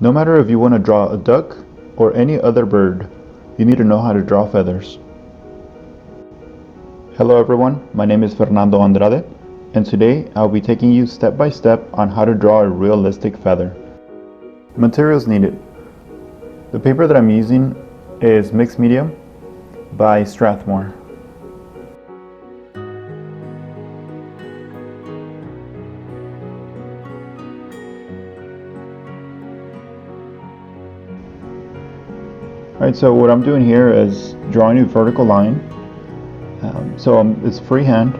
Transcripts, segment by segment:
No matter if you want to draw a duck or any other bird, you need to know how to draw feathers. Hello everyone, my name is Fernando Andrade, and today I'll be taking you step by step on how to draw a realistic feather. Materials needed. The paper that I'm using is Mixed Media by Strathmore. Alright, so what I'm doing here is drawing a vertical line. It's freehand.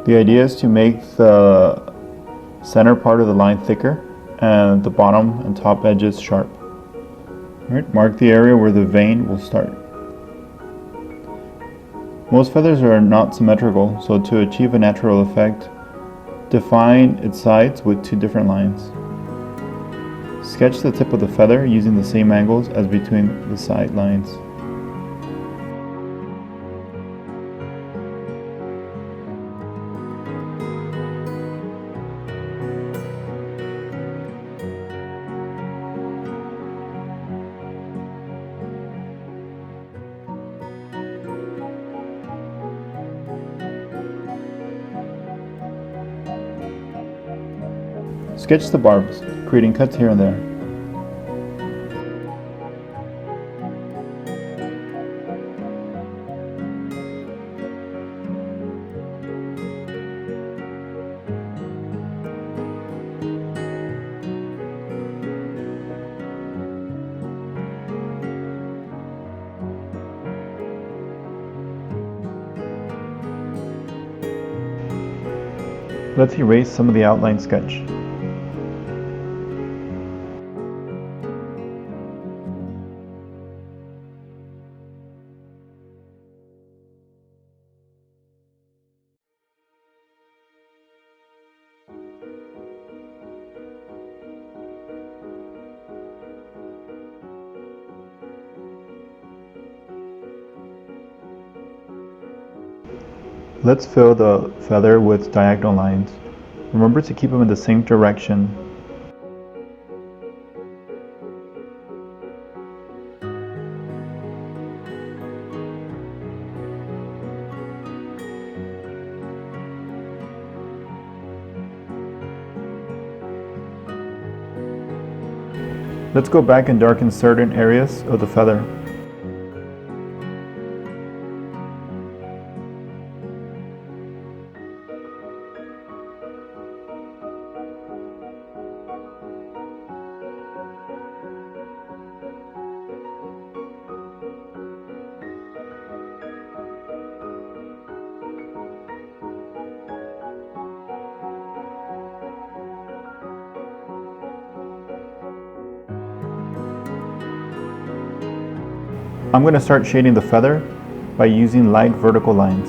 The idea is to make the center part of the line thicker and the bottom and top edges sharp. Alright, mark the area where the vein will start. Most feathers are not symmetrical, so to achieve a natural effect, define its sides with two different lines. Sketch the tip of the feather using the same angles as between the side lines. Sketch the barbs, creating cuts here and there. Let's erase some of the outline sketch. Let's fill the feather with diagonal lines. Remember to keep them in the same direction. Let's go back and darken certain areas of the feather. I'm going to start shading the feather by using light vertical lines.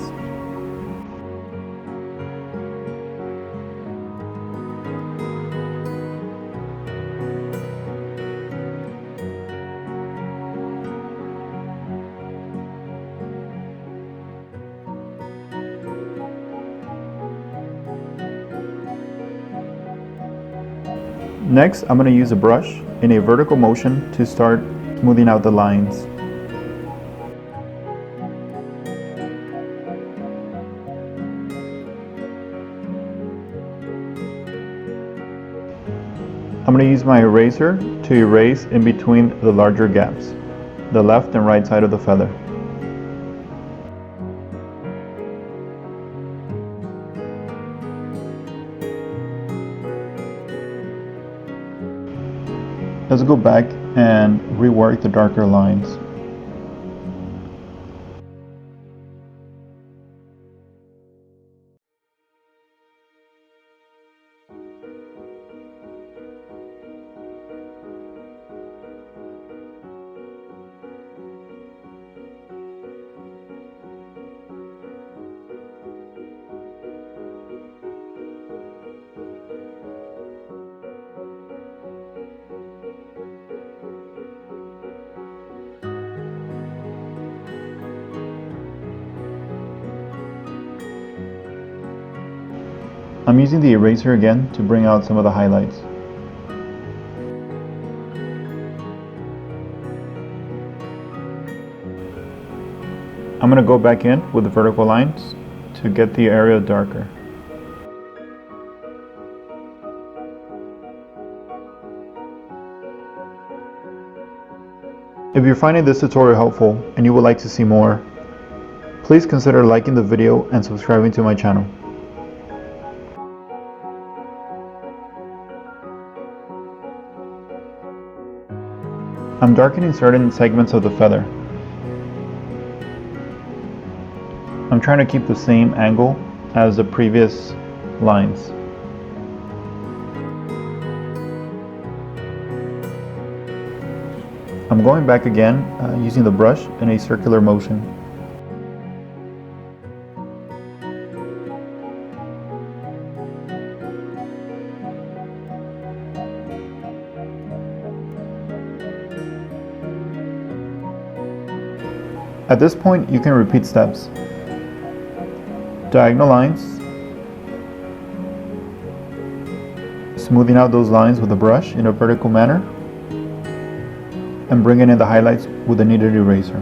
Next, I'm going to use a brush in a vertical motion to start smoothing out the lines. I'm going to use my eraser to erase in between the larger gaps, the left and right side of the feather. Let's go back and rework the darker lines. I'm using the eraser again to bring out some of the highlights. I'm going to go back in with the vertical lines to get the area darker. If you're finding this tutorial helpful and you would like to see more, please consider liking the video and subscribing to my channel. I'm darkening certain segments of the feather. I'm trying to keep the same angle as the previous lines. I'm going back again using the brush in a circular motion. At this point, you can repeat steps. Diagonal lines, smoothing out those lines with a brush in a vertical manner, and bringing in the highlights with a kneaded eraser.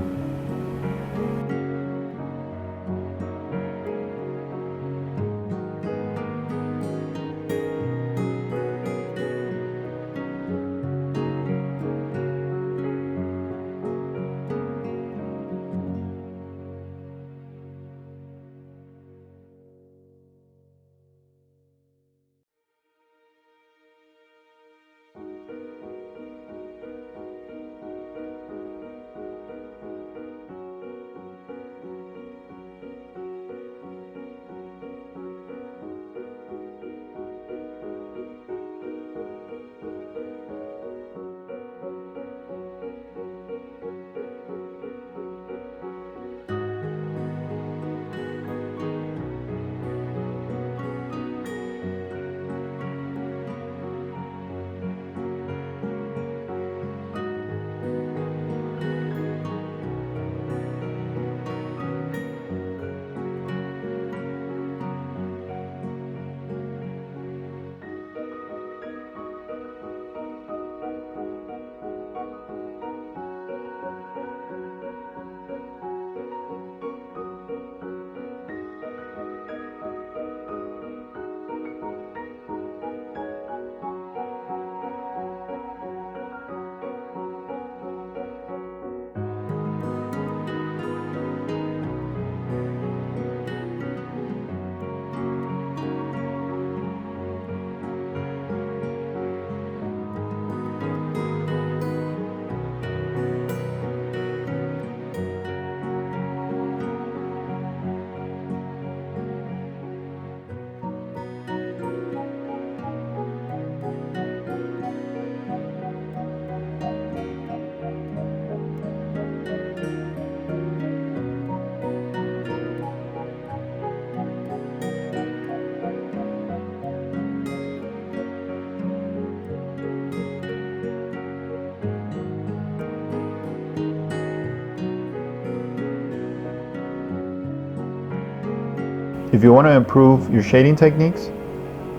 If you want to improve your shading techniques,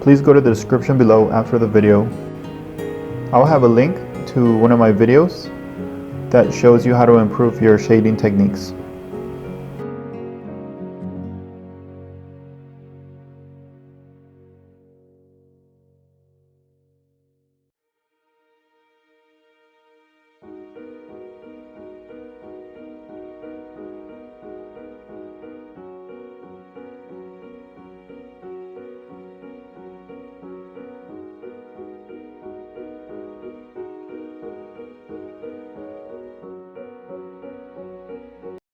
please go to the description below after the video. I'll have a link to one of my videos that shows you how to improve your shading techniques.